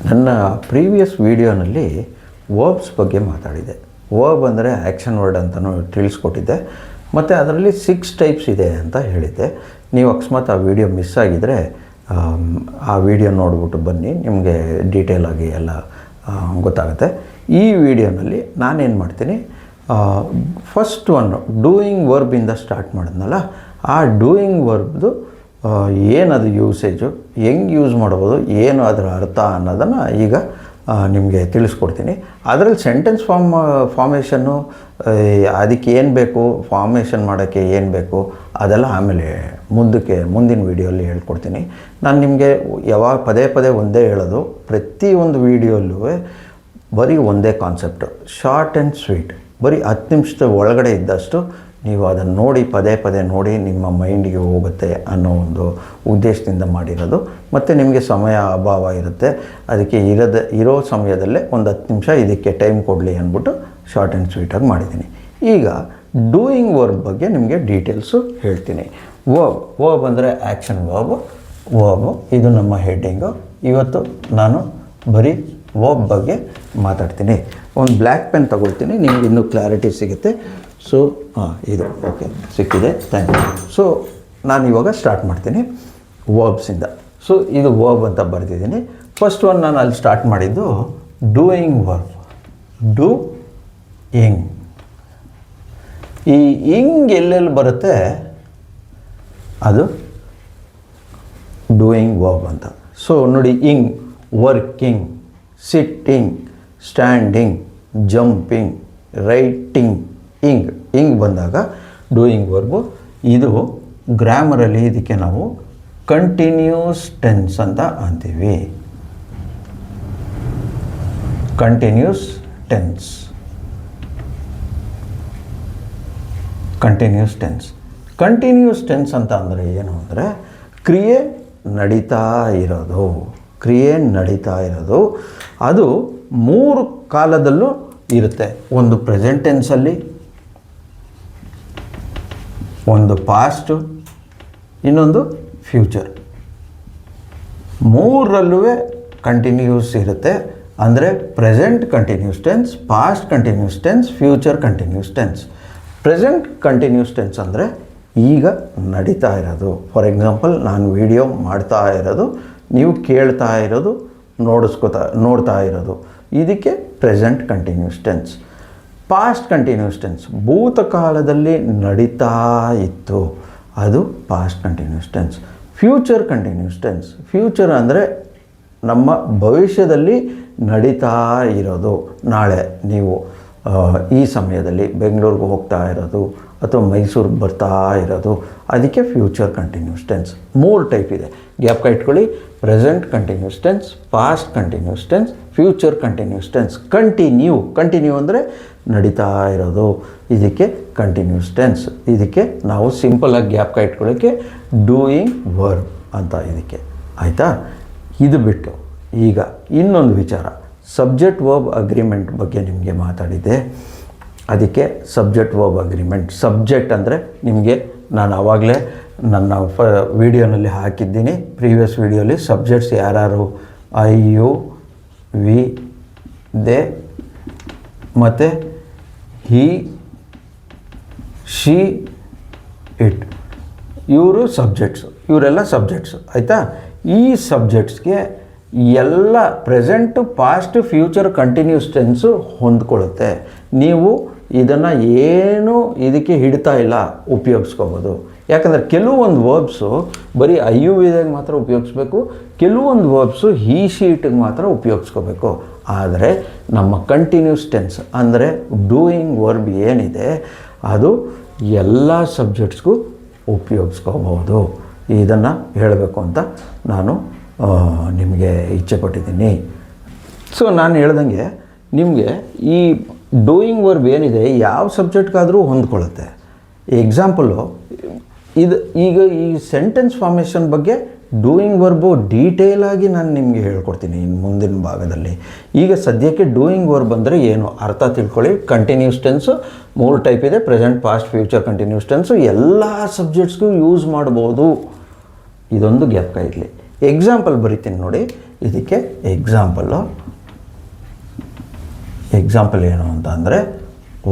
ನನ್ನ ಪ್ರೀವಿಯಸ್ ವಿಡಿಯೋನಲ್ಲಿ ವರ್ಬ್ಸ್ ಬಗ್ಗೆ ಮಾತಾಡಿದೆ. ವರ್ಬ್ ಅಂದರೆ ಆ್ಯಕ್ಷನ್ ವರ್ಡ್ ಅಂತಲೂ ತಿಳಿಸ್ಕೊಟ್ಟಿದ್ದೆ. ಮತ್ತು ಅದರಲ್ಲಿ 6 ಟೈಪ್ಸ್ ಇದೆ ಅಂತ ಹೇಳಿದ್ದೆ. ನೀವು ಅಕಸ್ಮಾತ್ ಆ ವಿಡಿಯೋ ಮಿಸ್ ಆಗಿದ್ದರೆ ಆ ವಿಡಿಯೋ ನೋಡಿಬಿಟ್ಟು ಬನ್ನಿ, ನಿಮಗೆ ಡೀಟೇಲಾಗಿ ಎಲ್ಲ ಗೊತ್ತಾಗುತ್ತೆ. ಈ ವಿಡಿಯೋನಲ್ಲಿ ನಾನೇನು ಮಾಡ್ತೀನಿ, ಫಸ್ಟ್ ಒನ್ ಡೂಯಿಂಗ್ ವರ್ಬಿಂದ ಸ್ಟಾರ್ಟ್ ಮಾಡಿದ್ನಲ್ಲ, ಆ ಡೂಯಿಂಗ್ ವರ್ಬ್ದು ಏನದು ಯೂಸೇಜು, ಹೆಂಗೆ ಯೂಸ್ ಮಾಡ್ಬೋದು, ಏನು ಅದರ ಅರ್ಥ ಅನ್ನೋದನ್ನು ಈಗ ನಿಮಗೆ ತಿಳಿಸ್ಕೊಡ್ತೀನಿ. ಅದರಲ್ಲಿ ಸೆಂಟೆನ್ಸ್ ಫಾರ್ಮೇಷನ್ನು, ಅದಕ್ಕೆ ಏನು ಬೇಕು, ಫಾರ್ಮೇಷನ್ ಮಾಡೋಕ್ಕೆ ಏನು ಬೇಕು, ಅದೆಲ್ಲ ಆಮೇಲೆ ಮುಂದಿನ ವೀಡಿಯೋಲ್ಲಿ ಹೇಳ್ಕೊಡ್ತೀನಿ. ನಾನು ನಿಮಗೆ ಯಾವಾಗ ಪದೇ ಪದೇ ಒಂದೇ ಹೇಳೋದು, ಪ್ರತಿಯೊಂದು ವೀಡಿಯೋಲ್ಲೂ ಬರೀ ಒಂದೇ ಕಾನ್ಸೆಪ್ಟು, ಶಾರ್ಟ್ ಆ್ಯಂಡ್ ಸ್ವೀಟ್. ಬರೀ 10 ನಿಮಿಷದ ಒಳಗಡೆ ಇದ್ದಷ್ಟು ನೀವು ಅದನ್ನು ನೋಡಿ ಪದೇ ಪದೇ ನೋಡಿ ನಿಮ್ಮ ಮೈಂಡಿಗೆ ಹೋಗುತ್ತೆ ಅನ್ನೋ ಒಂದು ಉದ್ದೇಶದಿಂದ ಮಾಡಿರೋದು. ಮತ್ತು ನಿಮಗೆ ಸಮಯ ಅಭಾವ ಇರುತ್ತೆ, ಅದಕ್ಕೆ ಇರೋ ಸಮಯದಲ್ಲೇ ಒಂದು 10 ನಿಮಿಷ ಇದಕ್ಕೆ ಟೈಮ್ ಕೊಡಲಿ ಅಂದ್ಬಿಟ್ಟು ಶಾರ್ಟ್ ಆ್ಯಂಡ್ ಸ್ವೀಟಾಗಿ ಮಾಡಿದ್ದೀನಿ. ಈಗ ಡೂಯಿಂಗ್ ವರ್ಬ್ ಬಗ್ಗೆ ನಿಮಗೆ ಡೀಟೇಲ್ಸು ಹೇಳ್ತೀನಿ. ವರ್ಬ್ ಅಂದರೆ ಆ್ಯಕ್ಷನ್ ವರ್ಬ್, ಇದು ನಮ್ಮ ಹೆಡ್ಡಿಂಗು. ಇವತ್ತು ನಾನು ಬರೀ ವರ್ಬ್ ಬಗ್ಗೆ ಮಾತಾಡ್ತೀನಿ. ಒಂದು ಬ್ಲ್ಯಾಕ್ ಪೆನ್ ತಗೊಳ್ತೀನಿ, ನಿಮ್ಗೆ ಇನ್ನೂ ಕ್ಲಾರಿಟಿ ಸಿಗುತ್ತೆ. ಸೊ ಇದು ಓಕೆ ಸಿಕ್ಕಿದೆ, ಥ್ಯಾಂಕ್ ಯು. ಸೊ ನಾನು ಇವಾಗ ಸ್ಟಾರ್ಟ್ ಮಾಡ್ತೀನಿ ವರ್ಬ್ಸಿಂದ. ಸೊ ಇದು ವರ್ಬ್ ಅಂತ ಬರೆದಿದ್ದೀನಿ. ಫಸ್ಟ್ ಒನ್ ನಾನು ಅಲ್ಲಿ ಸ್ಟಾರ್ಟ್ ಮಾಡಿದ್ದು ಡೂಯಿಂಗ್ ವರ್ಬ್. ಡೂ ಇಂಗ್, ಈ ಇಂಗ್ ಎಲ್ಲೆಲ್ಲಿ ಬರುತ್ತೆ ಅದು ಡೂಯಿಂಗ್ ವರ್ಬ್ ಅಂತ. ಸೊ ನೋಡಿ, ing working, sitting, standing, jumping, writing, ing ಬಂದಾಗ ಡೂಯಿಂಗ್ ವರ್ಬು. ಇದು ಗ್ರಾಮರಲ್ಲಿ ಇದಕ್ಕೆ ನಾವು ಕಂಟಿನ್ಯೂಸ್ ಟೆನ್ಸ್ ಅಂತ ಅಂತೀವಿ. ಕಂಟಿನ್ಯೂಸ್ ಟೆನ್ಸ್ ಅಂತ ಅಂದರೆ ಏನು ಅಂದರೆ ಕ್ರಿಯೆ ನಡೀತಾ ಇರೋದು. ಅದು 3 ಕಾಲದಲ್ಲೂ ಇರುತ್ತೆ. ಒಂದು ಪ್ರೆಸೆಂಟ್ ಟೆನ್ಸಲ್ಲಿ, ಒಂದು ಪಾಸ್ಟು, ಇನ್ನೊಂದು ಫ್ಯೂಚರ್. 3ರಲ್ಲೂ ಕಂಟಿನ್ಯೂಸ್ ಇರುತ್ತೆ. ಅಂದರೆ present continuous tense, past continuous tense, future continuous tense. Present continuous tense ಅಂದರೆ ಈಗ ನಡೀತಾ ಇರೋದು. ಫಾರ್ ಎಕ್ಸಾಂಪಲ್, ನಾನು ವಿಡಿಯೋ ಮಾಡ್ತಾ ಇರೋದು, ನೀವು ಕೇಳ್ತಾ ಇರೋದು, ನೋಡ್ತಾ ಇರೋದು, ಇದಕ್ಕೆ present continuous tense. Past continuous tense, ಭೂತಕಾಲದಲ್ಲಿ ನಡೀತಾ ಇತ್ತು, ಅದು past continuous tense. Future continuous tense, future ಅಂದರೆ ನಮ್ಮ ಭವಿಷ್ಯದಲ್ಲಿ ನಡೀತಾ ಇರೋದು. ನಾಳೆ ನೀವು ಈ ಸಮಯದಲ್ಲಿ ಬೆಂಗಳೂರಿಗೆ ಹೋಗ್ತಾ ಇರೋದು ಅಥವಾ ಮೈಸೂರಿಗೆ ಬರ್ತಾ ಇರೋದು, ಅದಕ್ಕೆ ಫ್ಯೂಚರ್ ಕಂಟಿನ್ಯೂಸ್ ಟೆನ್ಸ್. 3 ಟೈಪ್ ಇದೆ, ಜ್ಞಾಪಕ ಇಟ್ಕೊಳ್ಳಿ. Present continuous tense, past continuous tense, future continuous tense. Continue ಅಂದರೆ ನಡೀತಾ ಇರೋದು, ಇದಕ್ಕೆ ಕಂಟಿನ್ಯೂಸ್ ಟೆನ್ಸ್. ಇದಕ್ಕೆ ನಾವು ಸಿಂಪಲಾಗಿ ಜ್ಞಾಪಕ ಇಟ್ಕೊಳ್ಳೋಕ್ಕೆ ಡೂಯಿಂಗ್ ವರ್ಬ್ ಅಂತ ಇದಕ್ಕೆ, ಆಯಿತಾ? ಇದು ಬಿಟ್ಟು ಈಗ ಇನ್ನೊಂದು ವಿಚಾರ, ಸಬ್ಜೆಕ್ಟ್ ವರ್ಬ್ ಅಗ್ರಿಮೆಂಟ್ ಬಗ್ಗೆ ನಿಮಗೆ ಮಾತಾಡಿದ್ದೆ. ಅದಕ್ಕೆ ಸಬ್ಜೆಕ್ಟ್ ವರ್ಬ್ ಅಗ್ರಿಮೆಂಟ್. ಸಬ್ಜೆಕ್ಟ್ ಅಂದರೆ ನಿಮಗೆ ನಾನು ಆವಾಗಲೇ ನನ್ನ ವಿಡಿಯೋನಲ್ಲಿ ಹಾಕಿದ್ದೀನಿ, ಪ್ರೀವಿಯಸ್ ವಿಡಿಯೋಲಿ. ಸಬ್ಜೆಕ್ಟ್ಸ್ ಯಾರು, ಐ, ಯು, ವಿ, ದೇ ಮತ್ತು ಹಿ, ಶಿ, ಇಟ್, ಇವರು ಸಬ್ಜೆಕ್ಟ್ಸು. ಇವರೆಲ್ಲ ಸಬ್ಜೆಕ್ಟ್ಸು, ಆಯಿತಾ? ಈ ಸಬ್ಜೆಕ್ಟ್ಸ್ಗೆ ಎಲ್ಲ present, past, future continuous tense ಹೊಂದ್ಕೊಳ್ಳುತ್ತೆ. ನೀವು ಇದನ್ನು ಏನು ಇದಕ್ಕೆ ಹಿಡ್ತಾ ಇಲ್ಲ, ಉಪಯೋಗಿಸ್ಕೋಬೋದು. ಯಾಕಂದರೆ ಕೆಲವೊಂದು ವರ್ಬ್ಸು ಬರೀ ಐ ಯು ವಿದಾಗ ಮಾತ್ರ ಉಪಯೋಗಿಸ್ಬೇಕು, ಕೆಲವೊಂದು ವರ್ಬ್ಸು ಹಿ ಶೀಟಿಗೆ ಮಾತ್ರ ಉಪಯೋಗಿಸ್ಕೋಬೇಕು. ಆದರೆ ನಮ್ಮ ಕಂಟಿನ್ಯೂಸ್ ಟೆನ್ಸ್ ಅಂದರೆ ಡೂಯಿಂಗ್ ವರ್ಬ್ ಏನಿದೆ, ಅದು ಎಲ್ಲ ಸಬ್ಜೆಕ್ಟ್ಸ್ಗೂ ಉಪಯೋಗಿಸ್ಕೋಬೋದು. ಇದನ್ನು ಹೇಳಬೇಕು ಅಂತ ನಾನು ನಿಮಗೆ ಇಚ್ಛೆಪಟ್ಟಿದ್ದೀನಿ. ಸೊ ನಾನು ಹೇಳ್ದಂಗೆ ನಿಮಗೆ ಈ ಡೂಯಿಂಗ್ ವರ್ಬ್ ಏನಿದೆ ಯಾವ ಸಬ್ಜೆಕ್ಟ್ಗಾದರೂ ಹೊಂದ್ಕೊಳ್ಳುತ್ತೆ. ಎಕ್ಸಾಂಪಲು ಈಗ ಈ ಸೆಂಟೆನ್ಸ್ ಫಾರ್ಮೇಷನ್ ಬಗ್ಗೆ ಡೂಯಿಂಗ್ ವರ್ಬು ಡೀಟೇಲಾಗಿ ನಾನು ನಿಮಗೆ ಹೇಳ್ಕೊಡ್ತೀನಿ ಇನ್ನು ಮುಂದಿನ ಭಾಗದಲ್ಲಿ. ಈಗ ಸದ್ಯಕ್ಕೆ ಡೂಯಿಂಗ್ ವರ್ಬ್ ಅಂದರೆ ಏನು ಅರ್ಥ ತಿಳ್ಕೊಳ್ಳಿ. ಕಂಟಿನ್ಯೂಸ್ ಟೆನ್ಸು 3 ಟೈಪ್ ಇದೆ, present, past, future continuous tense ಎಲ್ಲ ಸಬ್ಜೆಕ್ಟ್ಸ್ಗೂ ಯೂಸ್ ಮಾಡ್ಬೋದು. ಇದೊಂದು ಜ್ಞಾಪಕ ಇರಲಿ. ಎಕ್ಸಾಂಪಲ್ ಬರಿತೀನಿ ನೋಡಿ. ಇದಕ್ಕೆ ಎಕ್ಸಾಂಪಲ್ ಏನು ಅಂತ ಅಂದರೆ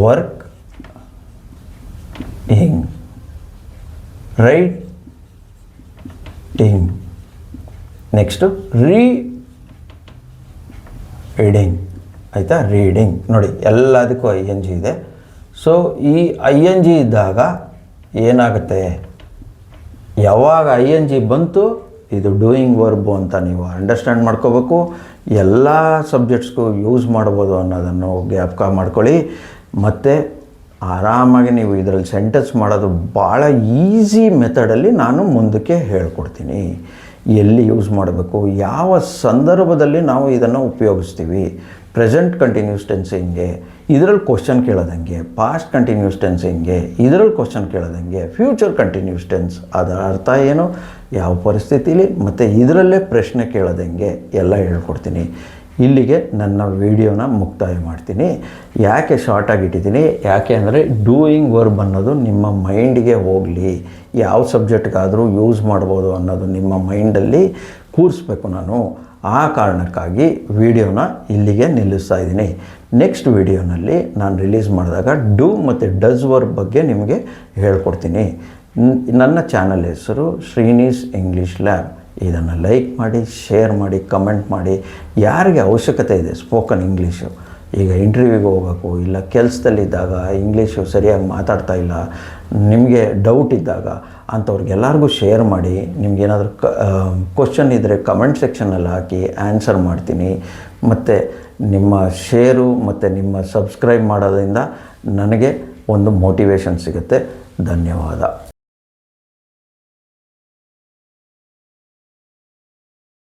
ವರ್ಕ್ ಇಂಗ್, ರೈಟಿಂಗ್, ನೆಕ್ಸ್ಟು ರೀಡಿಂಗ್, ಆಯಿತಾ. ರೀಡಿಂಗ್ ನೋಡಿ ಎಲ್ಲದಕ್ಕೂ ING ಇದೆ. ಸೊ ಈ ING ಇದ್ದಾಗ ಏನಾಗುತ್ತೆ, ಯಾವಾಗ ING ಬಂತು ಇದು ಡೂಯಿಂಗ್ ವರ್ಬು ಅಂತ ನೀವು ಅಂಡರ್ಸ್ಟ್ಯಾಂಡ್ ಮಾಡ್ಕೋಬೇಕು. ಎಲ್ಲ ಸಬ್ಜೆಕ್ಟ್ಸ್ಗೂ ಯೂಸ್ ಮಾಡ್ಬೋದು ಅನ್ನೋದನ್ನು ಜ್ಞಾಪಕ ಮಾಡ್ಕೊಳ್ಳಿ. ಮತ್ತು ಆರಾಮಾಗಿ ನೀವು ಇದರಲ್ಲಿ ಸೆಂಟೆನ್ಸ್ ಮಾಡೋದು ಭಾಳ ಈಸಿ ಮೆಥಡಲ್ಲಿ ನಾನು ಮುಂದಕ್ಕೆ ಹೇಳ್ಕೊಡ್ತೀನಿ. ಎಲ್ಲಿ ಯೂಸ್ ಮಾಡಬೇಕು, ಯಾವ ಸಂದರ್ಭದಲ್ಲಿ ನಾವು ಇದನ್ನು ಉಪಯೋಗಿಸ್ತೀವಿ. ಪ್ರೆಸೆಂಟ್ ಕಂಟಿನ್ಯೂಸ್ ಟೆನ್ಸ್ ಹೆಂಗೆ, ಇದರಲ್ಲಿ ಕ್ವಶನ್ ಕೇಳೋದಂಗೆ. ಪಾಸ್ಟ್ ಕಂಟಿನ್ಯೂಸ್ ಟೆನ್ಸ್ ಹೆಂಗೆ, ಇದರಲ್ಲಿ ಕ್ವಶನ್ ಕೇಳೋದಂಗೆ. ಫ್ಯೂಚರ್ ಕಂಟಿನ್ಯೂಸ್ ಟೆನ್ಸ್ ಅದರ ಅರ್ಥ ಏನು, ಯಾವ ಪರಿಸ್ಥಿತಿಲಿ, ಮತ್ತು ಇದರಲ್ಲೇ ಪ್ರಶ್ನೆ ಕೇಳೋದಂಗೆ ಎಲ್ಲ ಹೇಳ್ಕೊಡ್ತೀನಿ. ಇಲ್ಲಿಗೆ ನನ್ನ ವಿಡಿಯೋನ ಮುಕ್ತಾಯ ಮಾಡ್ತೀನಿ. ಯಾಕೆ ಶಾರ್ಟಾಗಿ ಇಟ್ಟಿದ್ದೀನಿ, ಯಾಕೆ ಅಂದರೆ ಡೂಯಿಂಗ್ ವರ್ಬ್ ಅನ್ನೋದು ನಿಮ್ಮ ಮೈಂಡಿಗೆ ಹೋಗಲಿ, ಯಾವ ಸಬ್ಜೆಕ್ಟ್ಗಾದರೂ ಯೂಸ್ ಮಾಡ್ಬೋದು ಅನ್ನೋದು ನಿಮ್ಮ ಮೈಂಡಲ್ಲಿ ಕೂರಿಸ್ಬೇಕು ನಾನು. ಆ ಕಾರಣಕ್ಕಾಗಿ ವಿಡಿಯೋನ ಇಲ್ಲಿಗೆ ನಿಲ್ಲಿಸ್ತಾ ಇದ್ದೀನಿ. ನೆಕ್ಸ್ಟ್ ವಿಡಿಯೋನಲ್ಲಿ ನಾನು ರಿಲೀಸ್ ಮಾಡಿದಾಗ ಡೂ ಮತ್ತು ಡಸ್ ವರ್ಬ್ ಬಗ್ಗೆ ನಿಮಗೆ ಹೇಳ್ಕೊಡ್ತೀನಿ. ನನ್ನ ಚಾನಲ್ ಹೆಸರು ಶ್ರೀನೀಸ್ ಇಂಗ್ಲೀಷ್ ಲ್ಯಾಬ್. ಇದನ್ನು ಲೈಕ್ ಮಾಡಿ, ಶೇರ್ ಮಾಡಿ, ಕಮೆಂಟ್ ಮಾಡಿ. ಯಾರಿಗೆ ಅವಶ್ಯಕತೆ ಇದೆ ಸ್ಪೋಕನ್ ಇಂಗ್ಲೀಷು, ಈಗ ಇಂಟರ್ವ್ಯೂಗೆ ಹೋಗಬೇಕು, ಇಲ್ಲ ಕೆಲಸದಲ್ಲಿದ್ದಾಗ ಇಂಗ್ಲೀಷು ಸರಿಯಾಗಿ ಮಾತಾಡ್ತಾ ಇಲ್ಲ, ನಿಮಗೆ ಡೌಟ್ ಇದ್ದಾಗ ಅಂಥವ್ರಿಗೆಲ್ಲರಿಗೂ ಶೇರ್ ಮಾಡಿ. ನಿಮಗೇನಾದರೂ ಕ್ವಶನ್ ಇದ್ದರೆ ಕಮೆಂಟ್ ಸೆಕ್ಷನಲ್ಲಿ ಹಾಕಿ ಆನ್ಸರ್ ಮಾಡ್ತೀನಿ. ಮತ್ತು ನಿಮ್ಮ ಶೇರು ಮತ್ತು ನಿಮ್ಮ ಸಬ್ಸ್ಕ್ರೈಬ್ ಮಾಡೋದ್ರಿಂದ ನನಗೆ ಒಂದು ಮೋಟಿವೇಶನ್ ಸಿಗುತ್ತೆ. ಧನ್ಯವಾದ.